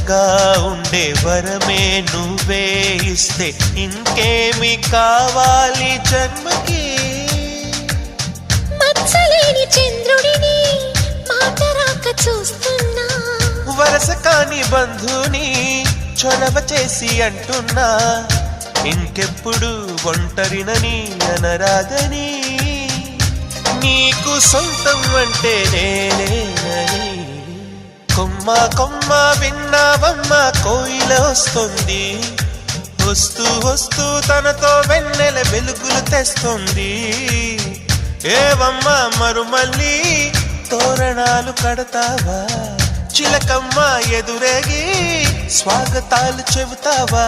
వరుసగా ఉండే వరమే నువ్వే ఇస్తే ఇంకేమి కావాలి జన్మకి. మచ్చలేని చంద్రుడిని మాట రాక చూస్తున్నా, వరస కాని బంధుని చొరవ చేసి అంటున్నా, ఇంకెప్పుడు ఒంటరినని అనరాదని, నీకు సొంతం అంటే నేనేనని. కొమ్మ కొమ్మ విన్నావమ్మ కోయిల వస్తుంది, వస్తూ వస్తూ తనతో వెన్నెల వెలుగులు తెస్తుంది. ఏవమ్మ మరుమల్లి తోరణాలు కడతావా, చిలకమ్మ ఎదురేగి స్వాగతాలు చెబుతావా.